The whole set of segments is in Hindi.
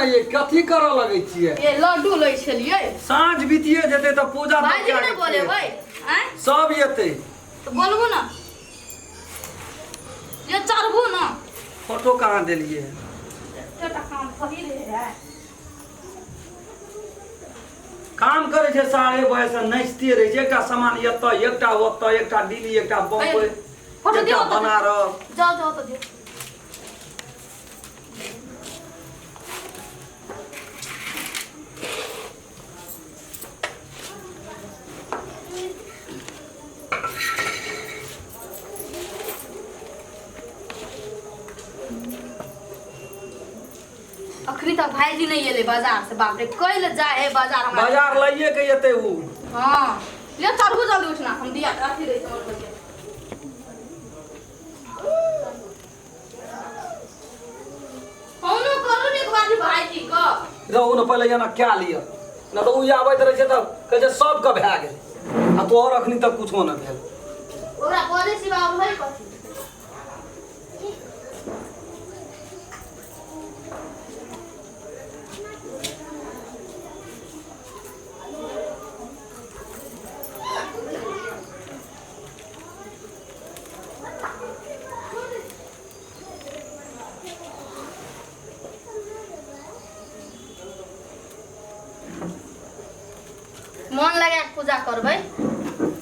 ना ये कथी करऽ लगै छियै ये लड्डू लै छलियै साँझ बीतिए जेतै तऽ पूजा भाईजी ने बोले भाई हैं सब एतै तो बोलबो ना ये चढ़बू ना फोटो कहाँ देलिए एटा काम थोड़ी रहे है काम करे छे सारे बजे नचते रहे छे एकटा सामान एतऽ एकटा ओतऽ एकटा दिल्ली एकटा बम्बई फोटो दियो एकटा बनारस जाओ जाओ तो दियो अखनी तक भाईजी नहीं एले बाजार से बाप रे कइले जाए बाजार हमरा बाजार लाइए के एतै उ हां ले चढ़बू जल्दी उठना हम दिया अथी रे समझ बजे कोनो करू ने बाजी भाईजी को रहू न पहिले एना क्या लिया न तो उ आबैत रहे छे त कहे छे सब के भए गेल आ तोहर अखनी तक कुछो न भेल ओरा करे सिवा भई कथी मन लगा के पूजा करबै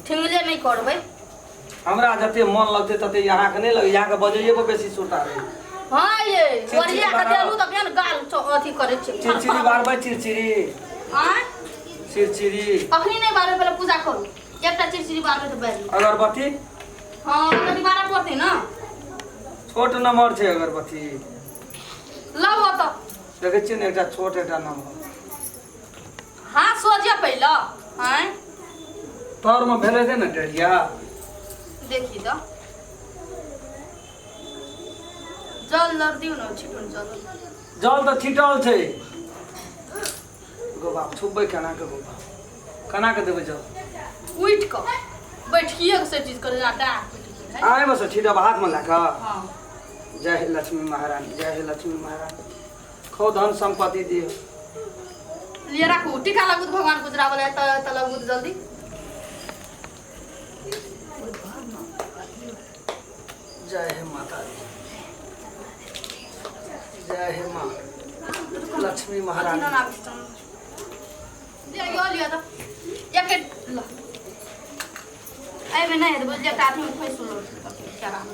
ठिंगले नहीं करबै हमरा जते मन लगते तते यहाँ के नहीं लगे यहाँ के बजैये पर बेसी सुरता रहे हां ये ओरिया के देलू त केन गाल अथी करे छै चिरचिरी बारबै चिरचिरी हां चिरचिरी अखनी नहीं बारबै पहले पूजा करू एकटा चिरचिरी बारबै त बैठ अगरबत्ती हां अगरबत्ती बारह पड़तै ना छोट नंबर छे अगरबत्ती लाओ त देखे छियै ने एकटा छोट एकटा नंबर हां सोजे पहले हैं तोर में भेले थे न डरिया देखी तो जल लड़ दियो न छिटुन जल जल तो छिटल छे गो बाप छुबै केना के गो केना के देबै जल उठ क बैठिए के से चीज करे जाता आए बस छिटब हाथ में लाका हां जय हे लक्ष्मी महारानी जय हे लक्ष्मी महारानी खो धन संपत्ति दियो लिए राखू टीका लगू भगवान गुजरा वाला त लगू जल्दी जय हे माता जय हे मां लक्ष्मी महारानी दे यो लिया तो एक ल आई में नहीं बोल जे ताती में कोई सुनो क्या रहा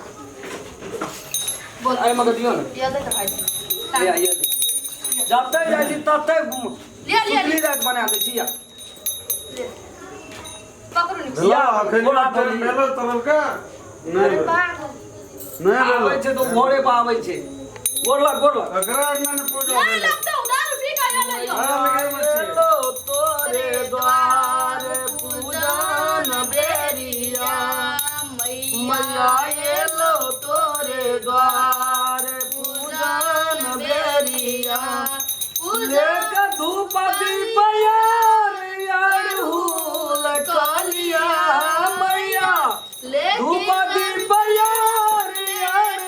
बोल आए मगर दियो न ये दे भाई ले आइए जब तक जाई छी तब तक ले रात बना दे छिया ले पकड़ो नहीं हेलो अखनी तेरे मेलो तरल का नहीं नहीं आवे छे तो घोड़े पे आवे छे गोरला अकरा ने पूजा नहीं लगता उधार ठीक आ ले लियो लगे मत लो तोरे द्वार पूजन बेरिया मैया ये लो तोरे द्वार पूजन बेरिया लेक धूप दीप यार हुल कालिया मैया धूप दीप यार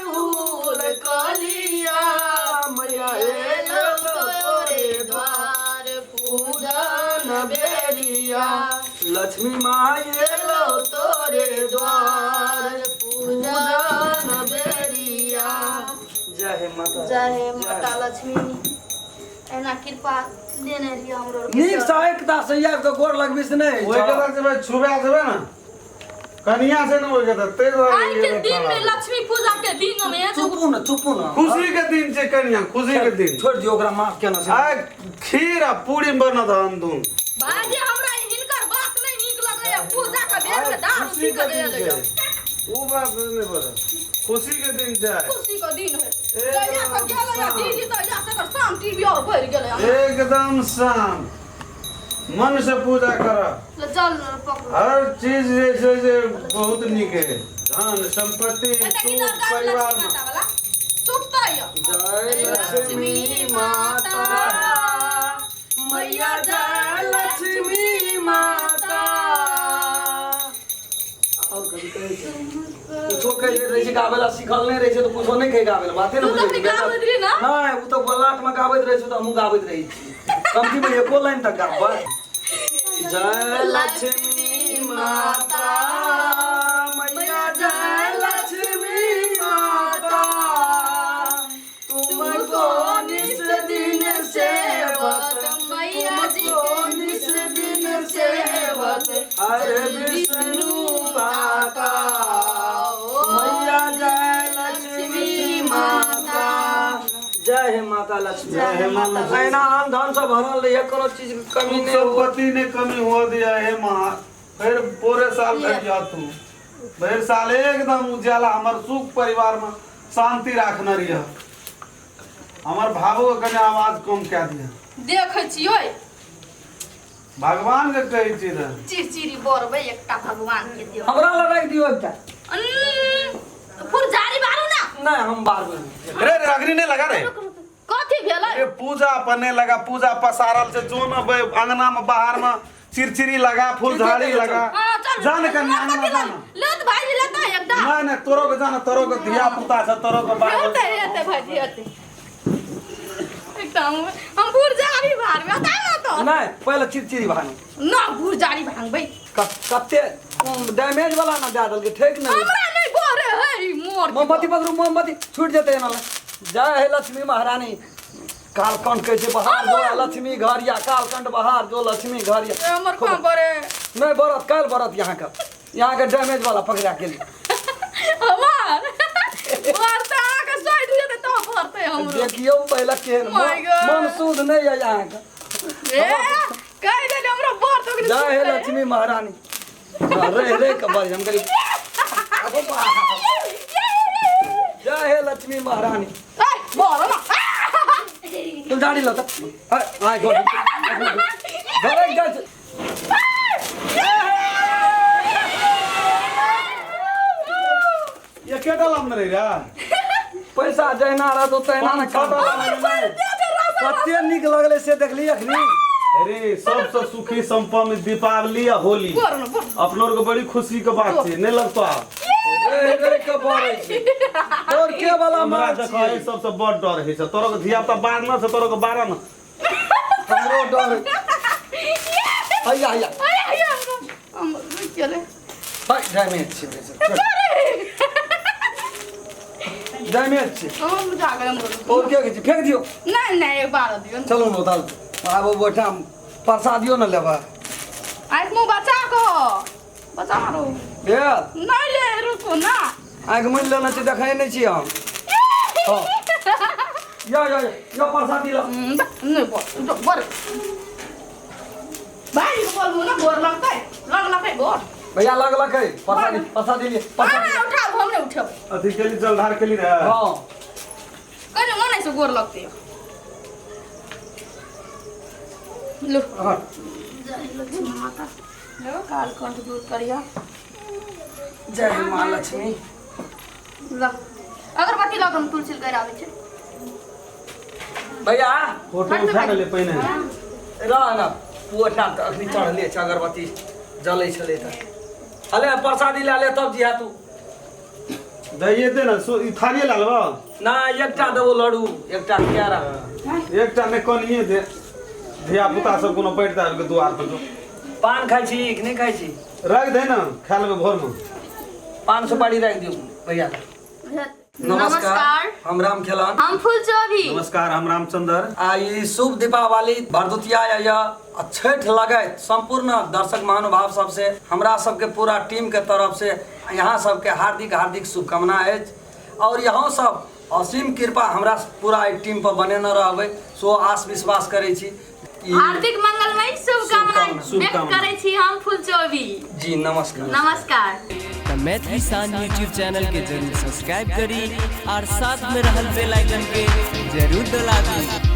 हुल कालिया मैया ये लो तोरे द्वार पूजन बेरिया लक्ष्मी माँ ये लो तोरे द्वार पूजन बेरिया जय माता लक्ष्मी एना कृपा देने रिया हमरो नीक सहायकता से यार के गोर लगबिस नहीं ओए कदा से छुबे देबे ना कन्या से न होय कदा ते आज के दिन में लक्ष्मी पूजा के दिन में चुपू न खुशी के दिन छे कन्या खुशी के दिन छोड़ दियो ओकरा माफ केना से आ खीर आ पूरी बनत अंदून भाजी हमरा हिनकर बात नहीं नीक लगैया पूजा का बेर में दारू पी के दे ले वो बात नहीं पता खुशी के दिन छे खुशी का दिन है जया का गेल या दीदी तो या से कर शाम टीवी और भर गेले एकदम शाम मन से पूजा कर ले चल पकड़ हर चीज जैसे बहुत निक है धन संपत्ति सुख परिवार में चुपता है जय लक्ष्मी माता मैया जय लक्ष्मी माता और कभी कहे कुछ कुछो कह रहे छै गावेला सिखल नहीं रहे छै तो कुछो नहीं कह गावेला बाते तू न तो बुझे गावत रही ना नहीं वो तो बलाट में गावत रहे छै तो हमहू गावत रही छी कमती में एको लाइन तक गाबा जय लक्ष्मी माता मैया जय लक्ष्मी माता तुमको निस दिन सेवक मैया जी को निस दिन सेवक अरे विष्णु माता मैया जय लक्ष्मी माता जय हे माता लक्ष्मी जय हे माता लक्ष्मी। ऐना आन धन से भरल रही कोनो चीज की कमी नहीं हो संपत्ति ने कमी हो दिया है माँ फिर पूरे साल भर जा तू भर साल एकदम उजाला हमार सुख परिवार में शांति रखना रही हमार भावो के कने आवाज कम क्या दिया देखे छियै भगवान के कही चीज चिरचिरी बरबै एकटा भगवान के दियो हमरा लड़ाई दियो एकटा फुलझारी बारू ना नहीं हम बार अरे अग्नि नहीं लगा रे कथी भेलै ये पूजा पने लगा पूजा पसारल से जो न अंगना में बाहर में चिरचिरी लगा फूलझाड़ी लगा हां चल जान के अंगना जान लेत भाई लेता एकटा नहीं नहीं तोरो के जान तोरो के धिया पुता से तोरो के बाहर एते भाई एते एकटा हम फुलझारी बारबै बता ना तो नहीं पहले चिरचिरी भानु ना फुलझारी भांगबै कत्ते डैमेज वाला ना दे दल के ठीक नहीं हमरा नहीं बोरे है मोर मोमबत्ती पकड़ू मोमबत्ती छूट जते ना जय हे लक्ष्मी महारानी कालकंठ कहे छै बहार जो लक्ष्मी घर या कालकंठ बहार जो लक्ष्मी घर या हमर कौन बोरे नहीं बरत काल बरत यहाँ के डैमेज वाला पकड़ा के लिए हमार मारता के साइड दे तो भरते हम देखियो पहले केहन My God. मन शुद्ध नहीं है यहाँ का ए कह दे हमरा बोर तो जय हे लक्ष्मी महारानी रे रे कबर हम करी जय हे लक्ष्मी महारानी ए बोल ना तुम दाढ़ी लो तो आय गो घर गज ये के डालम रे रा पैसा जहना रह तो तहना न कते निक लगले से देखली अखनी अरे सबसे सुखी संपन्न दीपावली या होली बोल ना बोल अपनों को बड़ी खुशी के बात है नहीं लगता रे रे के बारे छै और के वाला हमरा मार देखो है सबसे बड़ डर है से तोरो के धिया पुता बारना से तोरो के बारह न हमरो डर हैया हैया आया हम चले भाई डैमेज छै डैमेज छै हम जागे हम और क्या कहै फेंक दियो नहीं नहीं एक बार दियो चलो न उतार आबो बैठा प्रसादियो न लेबा आज मु बचा को बचा मारो ए नहीं ले रुको ना आग मन लेना छै देखै नै छी हम हां या प्रसादी ला नहीं बोल बोल भाई बोल ना बोल लगता है बोल भैया लगलक है प्रसादी लिए प्रसादी उठाओ हमने उठाओ अथी के लिए जलधार के लिए रहा हां कने मन से गोर लगते हो लो हां जय लक्ष्मी माता लो काल कंठ दूर करिया जय मां लक्ष्मी ला अगरबत्ती लगन तुलसी कर आवे छे भैया फोटो उठा ले पहिने रह न पोठा त अखनी चढ़ले छ अगरबत्ती जलै छले त अले प्रसादी ले ले तब जिया तू दइए दे ना ई थाली ला लेबा ना एकटा देबो लड्डू एकटा प्यारा एकटा ने कनिए दे धिया पुता सब कोनो बैठ दाल के द्वार पर जो पान खाइ छी कि नहीं खाइ छी रख दे ना खा लेबे घर में पान सुपारी रख दियो भैया नमस्कार हम राम खेलान हम फूलचोरी नमस्कार हम रामचंद्र आई शुभ दीपावली भरदुतिया या छठ लगे संपूर्ण दर्शक महानुभाव सबसे हमरा सबके पूरा टीम के तरफ से यहाँ सबके हार्दिक हार्दिक शुभकामना है और यहाँ सब असीम कृपा हमरा पूरा टीम पर बने न रहबै सो आस विश्वास करै छी हार्दिक मंगलमय शुभकामनाएं व्यक्त करै छी हम फूलचोरी जी नमस्कार नमस्कार मैथिली शान यूट्यूब चैनल के जरूर सब्सक्राइब करी और साथ में रहल बेल आइकन के जरूर दबावी।